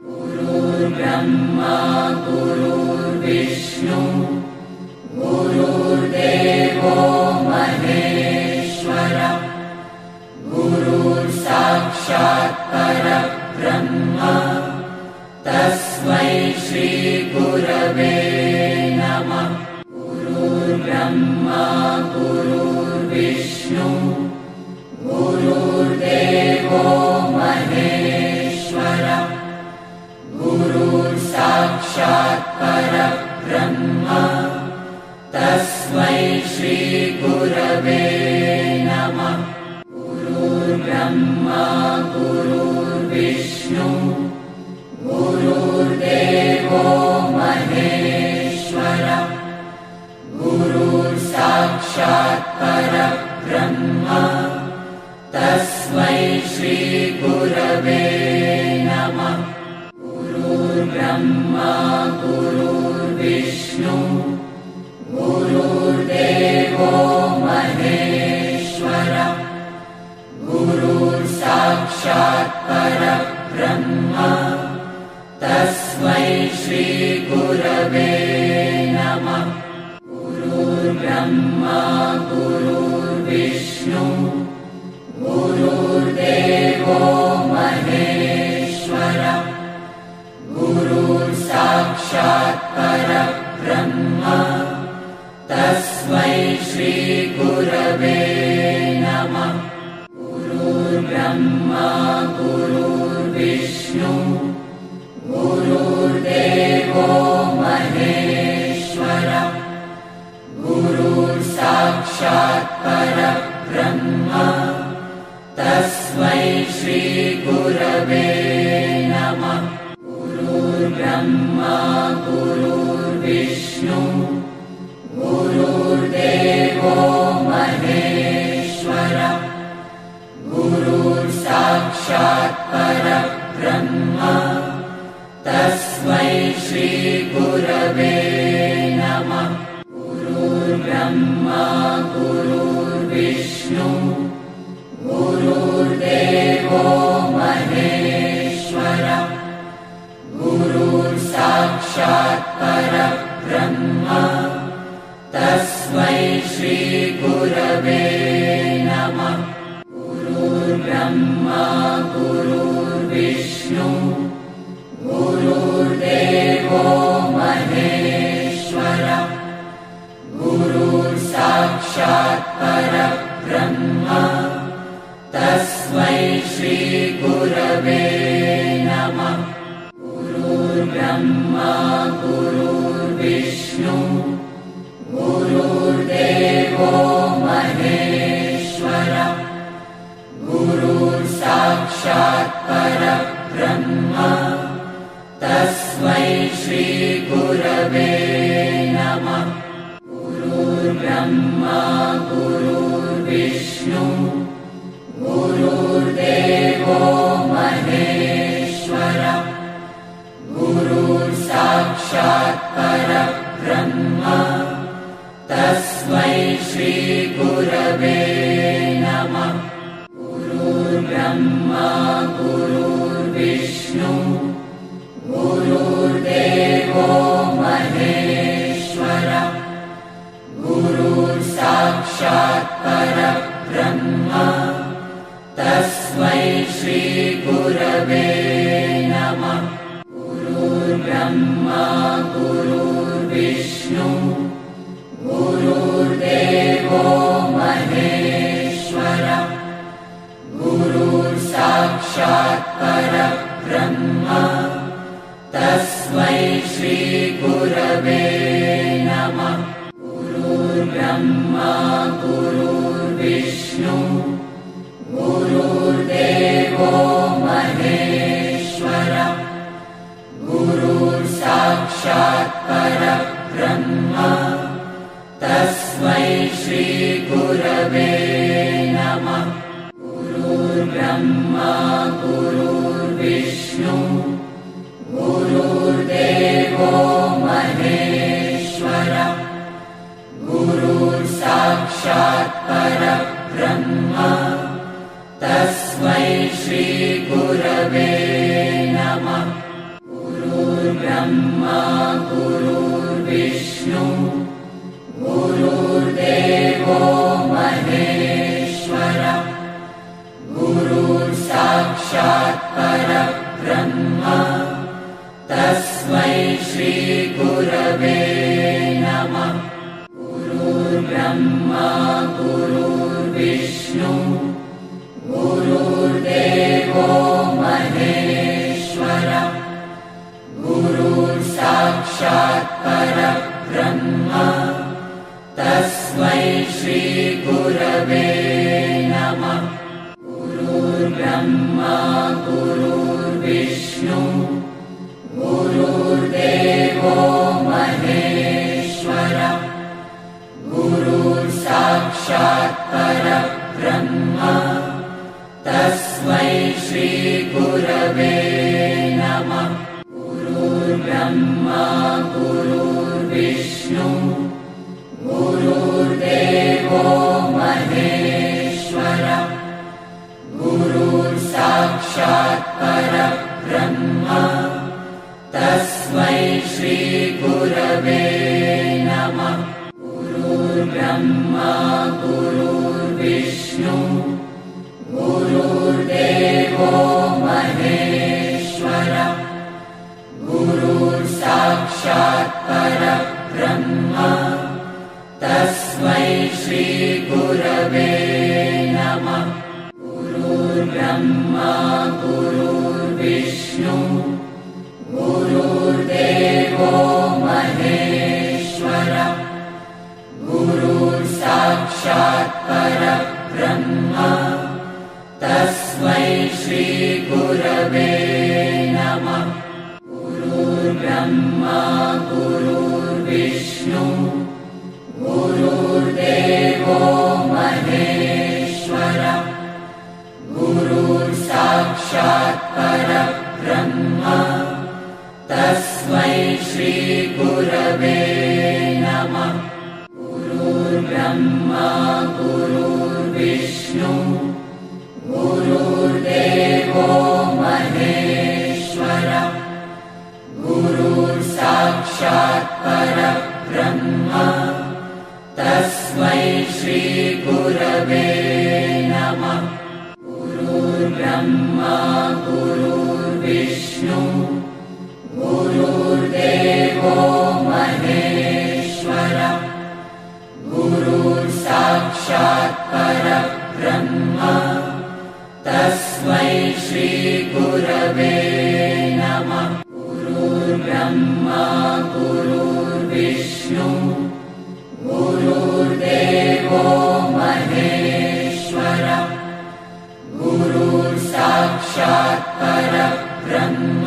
गुरुर्ब्रह्मा गुरुर्विष्णु गुरुर्देवो महेश्वरः गुरुर्साक्षात् परब्रह्म तस्मै श्री गुरवे नमः। गुरुर्ब्रह्मा गुरुर्विष्णु गुरुर्देवो महेश्वरः गुरुर्साक्षात् परब्रह्म तस्मै श्री गुरवे नमः। गुरुर्ब्रह्मा गुरुर्विष्णु गुरुर्देवो महेश्वरः गुरुर्साक्षात् परब्रह्म तस्मै श्री गुरवे नमः। गुरुर्ब्रह्मा गुरुर्विष्णु गुरुर्देवो महेश्वरः गुरुर्साक्षात् परब्रह्म तस्मै श्री गुरवे नमः। गुरुर्ब्रह्मा गुरुर्विष्णु गुरुर्देवो महेश्वरः गुरुर्साक्षात् परब्रह्म तस्मै श्री गुरवे नमः। गुरुर्ब्रह्मा गुरुर्विष्णु गुरुर्देवो महेश्वरः गुरुर्साक्षात् परब्रह्म तस्मै श्री गुरवे नमः। गुरुर्ब्रह्मा गुरुर्विष्णु गुरुर्देवो महेश्वरः गुरुर्साक्षात् परब्रह्म तस्मै श्री गुरवे नमः। गुरुर्ब्रह्मा गुरुर्विष्णु गुरुर्देवो महेश्वरः गुरुर्साक्षात् परब्रह्म तस्मै श्री गुरवे नमः। गुरुर्ब्रह्मा गुरुर्विष्णु गुरुर्देवो महेश्वरः गुरुर्साक्षात् परब्रह्म तस्मै श्री गुरवे नमः। गुरुर्ब्रह्मा गुरुर्विष्णु गुरुर्देवो महेश्वरः गुरुर्साक्षात् परब्रह्म तस्मै श्री गुरवे नमः। गुरुर्ब्रह्मा गुरुर्विष्णु गुरुर्देवो महेश्वरः गुरुर्साक्षात् परब्रह्म तस्मै श्री गुरवे नमः। गुरुर्ब्रह्मा गुरुर्विष्णु गुरुर्देवो महेश्वरः गुरुर्साक्षात् परब्रह्म तस्मै श्री गुरवे नमः। गुरुर्ब्रह्मा गुरुर्विष्णु गुरुर्देवो महेश्वरः गुरुर्साक्षात् परब्रह्म तस्मै श्री गुरवे नमः। गुरुर्ब्रह्मा गुरुर्विष्णु गुरुर्देवो महेश्वरः गुरुर्साक्षात् परब्रह्म तस्मै श्री गुरवे नमः। गुरुर्ब्रह्मा गुरुर्विष्णु गुरुर्देवो महेश्वरः गुरुर्साक्षात् परब्रह्म तस्मै श्री गुरुर्विष्णु गुरुर्देवो महेश्वरः गुरुर्साक्षात् परब्रह्म तस्मै श्रीगुरवे नमः। गुरुर्ब्रह्मा गुरुर्विष्णु गुरुर्देवो महेश्वरः गुरुर्साक्षात् परब्रह्म तस्मै श्रीगुरवे नमः। गुरुर्ब्रह्मा गुरुर्विष्णु गुरुर्देवो महेश्वरः गुरुर्साक्षात् परब्रह्म तस्मै श्रीगुरवे नमः। गुरुर्ब्रह्मा गुरुर्विष्णु गुरुर्देवो महेश्वरः गुरुर्साक्षात् परब्रह्म तस्मै श्रीगुरवे नमः। गुरुर्ब्रह्मा गुरुर्विष्णु गुरुर्देवो महेश्वरः गुरुर्साक्षात् परब्रह्म तस्मै श्रीगुरवे नमः। गुरुर्ब्रह्मा गुरुर्विष्णु गुरुर्देवो महेश्वरः गुरुर्साक्षात् परब्रह्म तस्मै श्रीगुरवे नमः। गुरुर्ब्रह्मा गुरुर्विष्णु गुरुर्देवो महेश्वरः गुरुर्साक्षात् परब्रह्म तस्मै श्रीगुरवे नमः। गुरुर्ब्रह्मा गुरुर्विष्णु गुरुर्देवो महेश्वरः गुरुर्साक्षात् परब्रह्म तस्मै श्रीगुरवे नमः। गुरुर्ब्रह्मा गुरुर्विष्णु गुरुर्देवो महेश्वरः गुरुर्साक्षात् परब्रह्म तस्मै श्रीगुरवे नमः। गुरुर्ब्रह्मा गुरुर्विष्णु गुरुर्देवो महेश्वरः गुरुर्साक्षात् परब्रह्म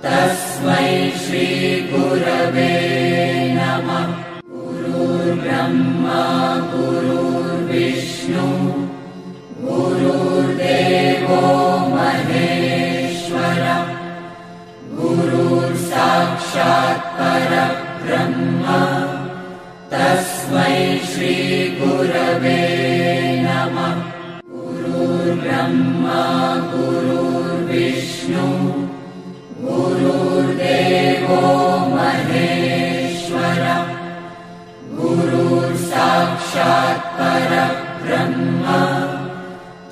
तस्मै श्रीगुरवे नमः। गुरुर्ब्रह्मा गुरुर्विष्णु गुरुर्देवो महेश्वरः गुरुर्साक्षात् परब्रह्म तस्मै श्रीगुरवे नमः। गुरुर्ब्रह्मा गुरुर्विष्णु गुरुर्देवो महेश्वरः गुरुर्साक्षात् परब्रह्म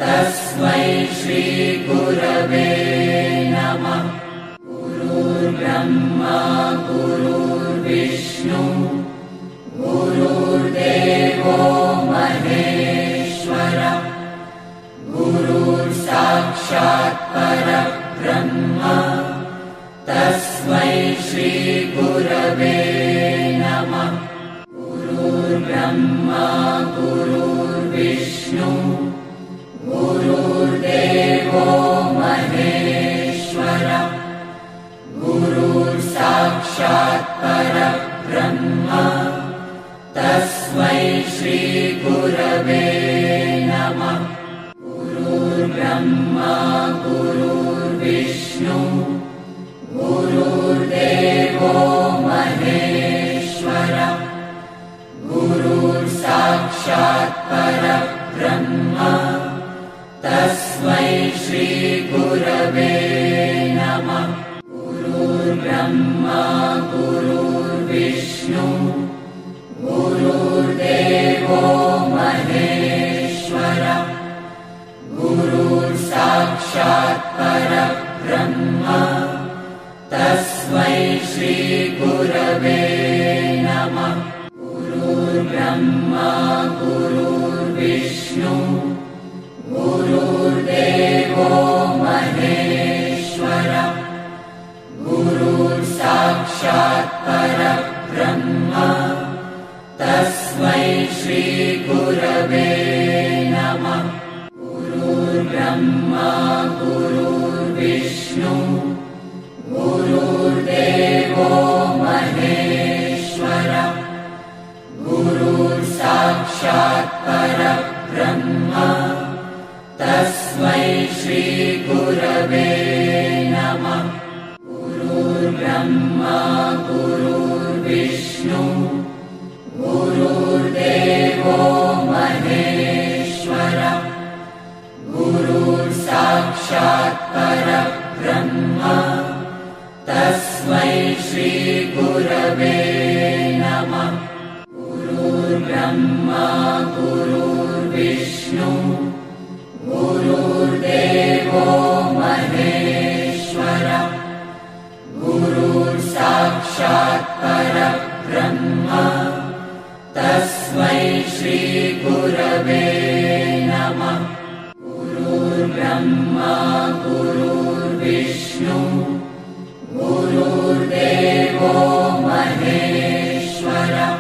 तस्मै श्रीगुरवे नमः। गुरुर्ब्रह्मा गुरुर्विष्णु गुरुर्देवो महेश्वरः गुरुर्साक्षात् परब्रह्म तस्मै श्रीगुरवे नमः। गुरुर्ब्रह्मा गुरुर्विष्णु गुरुर्देवो महेश्वरः गुरुर्साक्षात् परब्रह्म तस्मै श्रीगुरवे नमः। गुरुर्ब्रह्मा गुरुर्विष्णु गुरुर्देवो महेश्वरः गुरुर्साक्षात् परब्रह्म तस्मै श्रीगुरवे नमः। गुरुर्ब्रह्मा गुरुर्विष्णु गुरुर्विष्णु गुरुर्देवो महेश्वरः गुरुर्साक्षात् परब्रह्म तस्मै श्रीगुरवे नमः। गुरुर्ब्रह्मा गुरुर्विष्णु गुरुर्देवो महेश्वरः गुरुर्साक्षात् परब्रह्म तस्मै श्रीगुरवे नमः। गुरुर्ब्रह्मा गुरुर्विष्णु गुरुर्देवो महेश्वरः गुरुर्साक्षात् परब्रह्म तस्मै श्रीगुरवे नमः। गुरुर्ब्रह्मा गुरुर्विष्णु गुरुर्देवो महेश्वरः गुरुर्साक्षात् परब्रह्म तस्मै श्रीगुरवे नमः। गुरुर्ब्रह्मा गुरुर्विष्णु गुरुर्देवो महेश्वरः गुरुर्साक्षात् परब्रह्म तस्मै श्रीगुरवे नमः। गुरुर्ब्रह्मा गुरुर्विष्णु गुरुर्देवो महेश्वरः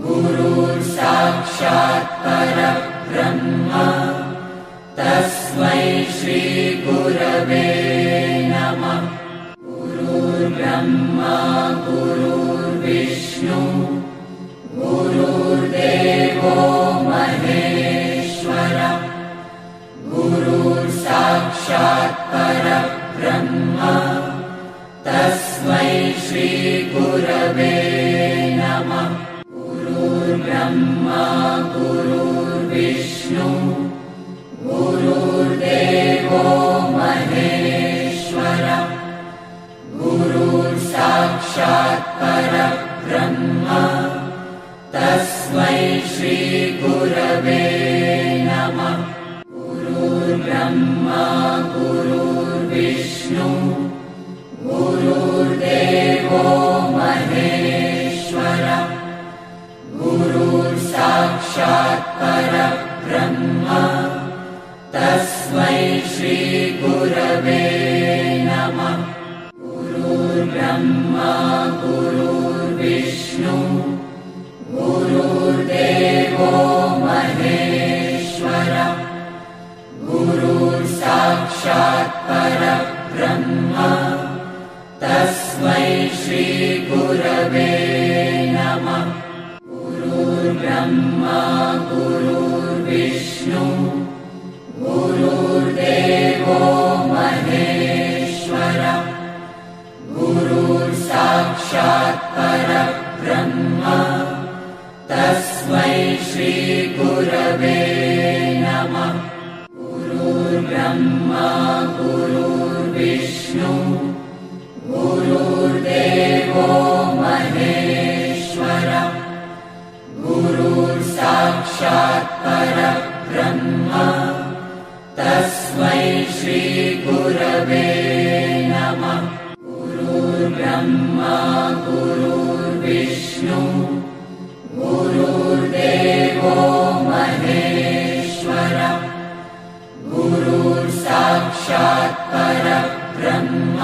गुरुर्साक्षात् परब्रह्म तस्मै श्रीगुरवे नमः। गुरुर्ब्रह्मा गुरुर्विष्णु गुरुर्देवो महेश्वरः गुरुर्साक्षात् परब्रह्म तस्मै श्रीगुरवे नमः। गुरुर्ब्रह्मा गुरुर्विष्णु गुरुर्देवो महेश्वरः गुरुर्साक्षात् परब्रह्म तस्मै श्रीगुरवे नमः। गुरुर्ब्रह्मा गुरुर्विष्णु गुरुर्देवो महेश्वरः गुरुर्साक्षात् परब्रह्म तस्मै श्रीगुरवे नमः। गुरुर्ब्रह्मा गुरुर्विष्णु गुरुर्देवो महेश्वरः गुरुर्साक्षात् परब्रह्म तस्मै श्रीगुरवे नमः। गुरुर्ब्रह्मा गुरुर्विष्णु गुरुर्देवो महेश्वरः गुरुर्साक्षात् परब्रह्म तस्मै श्रीगुरवे नमः। गुरुर्ब्रह्मा गुरुर्विष्णु गुरुर्देवो महेश्वरः गुरुर्साक्षात् परब्रह्म तस्मै श्रीगुरवे नमः। गुरुर्ब्रह्मा गुरुर्विष्णु गुरुर्देवो महेश्वरः गुरुर्साक्षात् परब्रह्म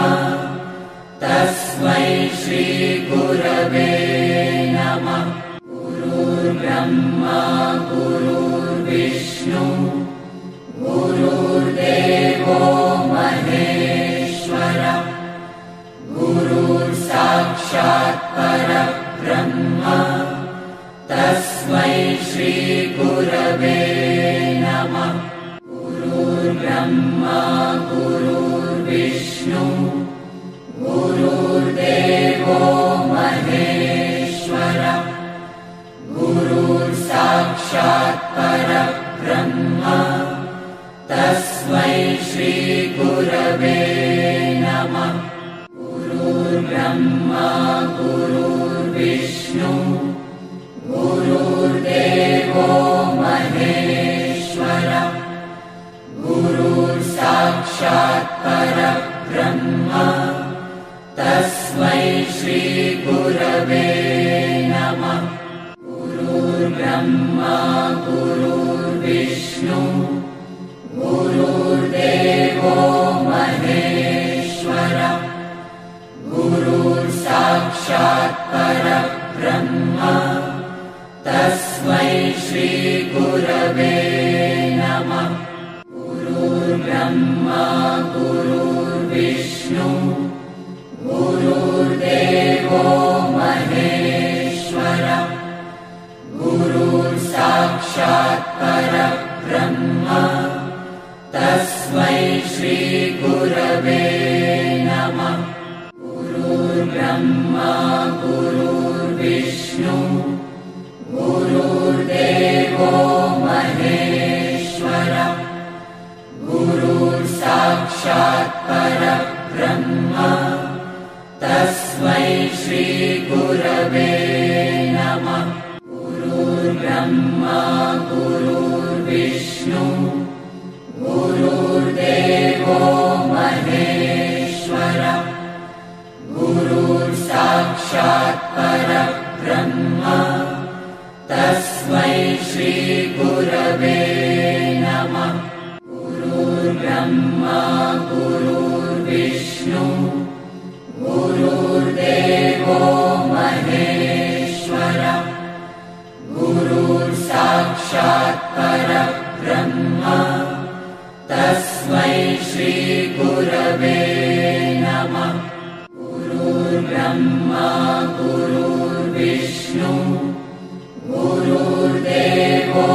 तस्मै श्रीगुरवे नमः। गुरुर्ब्रह्मा गुरुर्विष्णु गुरुर्देवो महेश्वरः गुरुर्साक्षात् परब्रह्म तस्मै श्रीगुरवे नमः। गुरुर्ब्रह्मा गुरुर्विष्णु गुरुर्देवो महेश्वरः गुरुर्साक्षात् परब्रह्म तस्मै श्री गुरुर्विष्णु गुरुर्देवो महेश्वरः गुरुर्साक्षात् परब्रह्म तस्मै श्री गुरवे नमः। गुरुर्ब्रह्मा गुरुर्विष्णु गुरुर्देवो महेश्वरः गुरुर्साक्षात् परब्रह्म तस्मै श्री गुरवे नमः। गुरुर्ब्रह्मा गुरुर्विष्णु गुरुर्देवो महेश्वरः गुरुर्साक्षात् परब्रह्म तस्मै श्री गुरवे नमः। गुरुर्ब्रह्मा गुरुर्विष्णु गुरुर्देवो महेश्वरः गुरुर्साक्षात् परब्रह्म तस्मै श्री गुरवे नमः। गुरुर्ब्रह्मा गुरुर्विष्णु गुरुर्देवो महेश्वरः गुरुर्साक्षात् परब्रह्म तस्मै श्री गुरवे नमः। गुरुर्ब्रह्मा गुरुर्विष्णु गुरुर्देवो महेश्वरः गुरुर्साक्षात् परब्रह्म तस्मै श्री गुरवे नमः। गुरुर्ब्रह्मा गुरुर्विष्णु गुरुर्देवो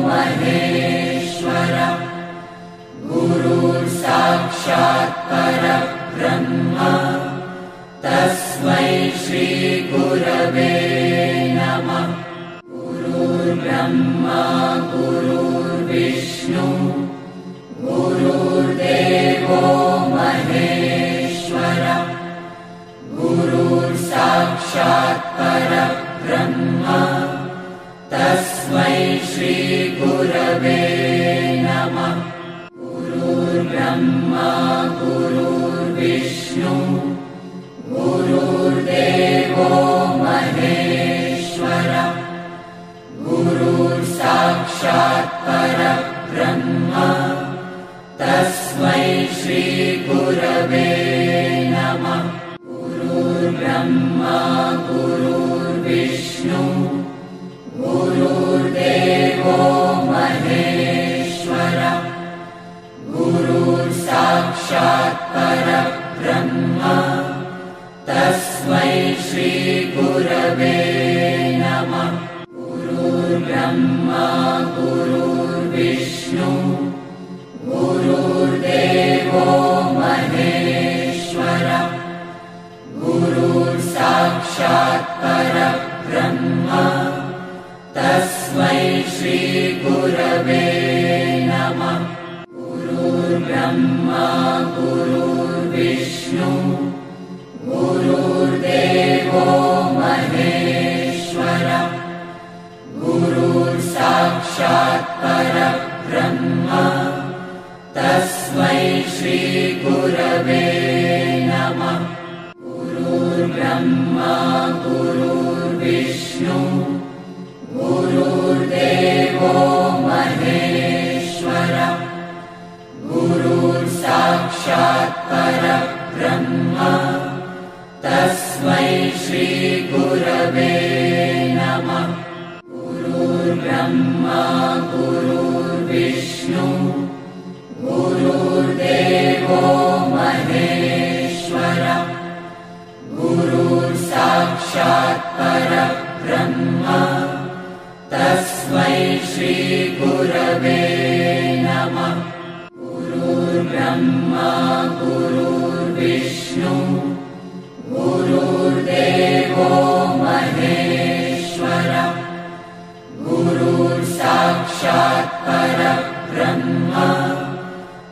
महेश्वरः गुरुर्साक्षात् परब्रह्म तस्मै श्री गुरवे नमः। गुरुर्ब्रह्मा गुरुर्विष्णु गुरुर्देवो महेश्वरः गुरुर्साक्षात् परब्रह्म तस्मै श्री गुरवे नमः। गुरुर्ब्रह्मा गुरुर्विष्णु गुरुर्देवो महेश्वरः गुरुर्साक्षात् परब्रह्म तस्मै श्री गुरवे नमः। गुरुर्ब्रह्मा गुरुर्विष्णु गुरुर्देवो महेश्वरः गुरुर्साक्षात् परब्रह्म तस्मै श्री गुरवे नमः। गुरुर्ब्रह्मा गुरुर्विष्णु गुरुर्देवो महेश्वरः गुरुर्साक्षात् परब्रह्म तस्मै श्री गुरवे नमः। गुरुर्ब्रह्मा गुरुर्विष्णु गुरुर्देवो महेश्वरः गुरुर्साक्षात् परब्रह्म तस्मै श्री गुरवे नमः। गुरुर्ब्रह्मा गुरुर्विष्णु गुरुर्देवो महेश्वरः गुरुर्साक्षात् परब्रह्म तस्मै श्री गुरवे नमः। गुरुर्ब्रह्मा गुरुर्विष्णु गुरुर्देवो महेश्वरः गुरुर्साक्षात् परब्रह्म तस्मै श्री गुरवे नमः। गुरुर्ब्रह्मा गुरुर्विष्णु गुरुर्देवो महेश्वरः गुरुर्साक्षात् परब्रह्म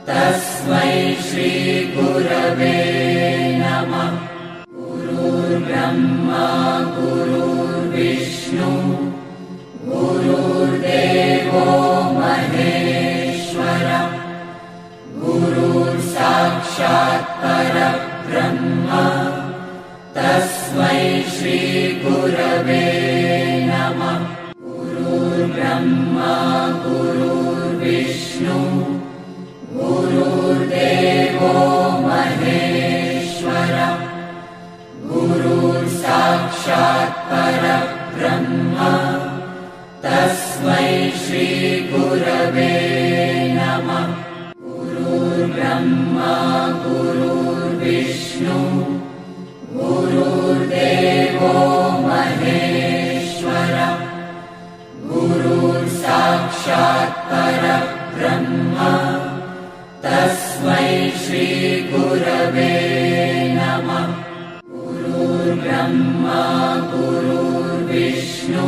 तस्मै श्री गुरवे नमः। गुरुर्ब्रह्मा गुरुर्विष्णु ब्रह्मा गुरुर्विष्णु गुरुर्देवो महेश्वरः गुरुर्साक्षात् परब्रह्म तस्मै श्री गुरवे नमः। गुरुर्ब्रह्मा गुरुर्विष्णु गुरुर्देवो महेश्वरः गुरुर्साक्षात् परब्रह्म तस्मै श्री गुरवे नमः। गुरुर्ब्रह्मा गुरुर्विष्णु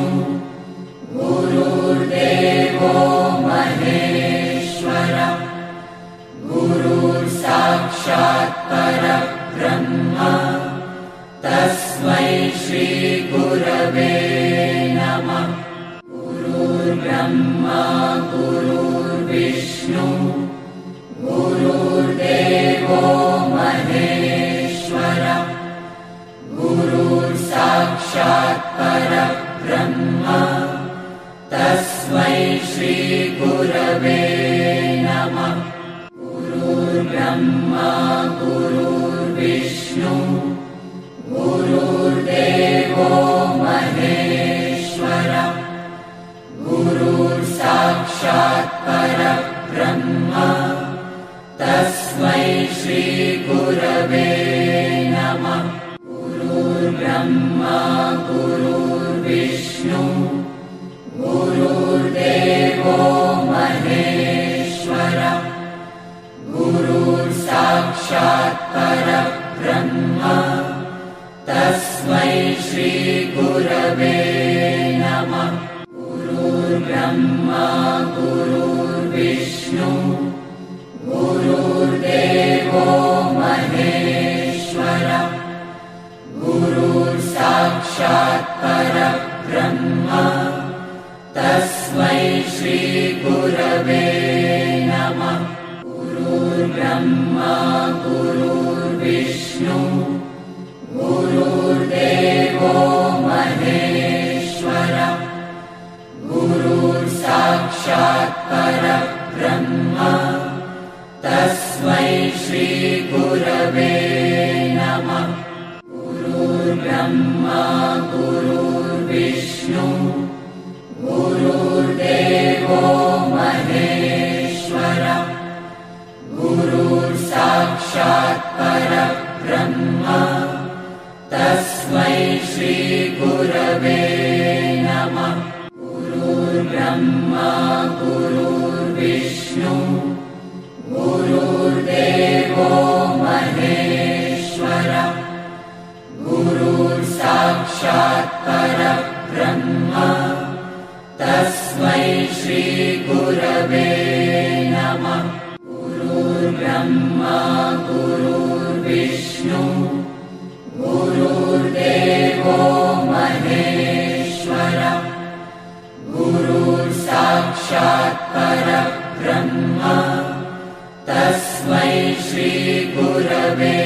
गुरुर्देवो महेश्वरः गुरुर्साक्षात् परब्रह्म तस्मै श्री गुरवे नमः। गुरुर्ब्रह्मा गुरुर्विष्णु गुरुर्देवो महेश्वरः गुरुर्साक्षात् परब्रह्म तस्मै श्री गुरवे नमः। गुरुर्ब्रह्मा गुरुर्विष्णु गुरुर्देवो महेश्वरः गुरुर्साक्षात् परब्रह्म तस्मै श्री गुरवे नमः। गुरुर्ब्रह्मा गुरुर्विष्णु गुरुर्देवो महेश्वरः गुरुर्साक्षात् परब्रह्म तस्मै श्री गुरवे नमः। गुरुर्ब्रह्मा गुरुर्विष्णु गुरुर्देवो महेश्वरः गुरुर्साक्षात् परब्रह्म तस्मै श्री गुरवे नमः। गुरुर्ब्रह्मा गुरुर्विष्णु गुरुर्देवो महेश्वरः गुरुर्साक्षात् परब्रह्म तस्मै श्री गुरवे नमः। गुरुर्ब्रह्मा गुरुर्विष्णु गुरुर्देवो महेश्वरः गुरुर्साक्षात् परब्रह्म तस्मै श्री गुरवे नमः। गुरुर्ब्रह्मा गुरुर्विष्णु गुरुर्देवो महेश्वरः गुरुर्साक्षात् परब्रह्म तस्मै श्री गुरवे नमः। गुरुर्ब्रह्मा गुरुर्विष्णु गुरुर्देवो महेश्वरः गुरुर्साक्षात् परब्रह्म तस्मै श्री गुरवे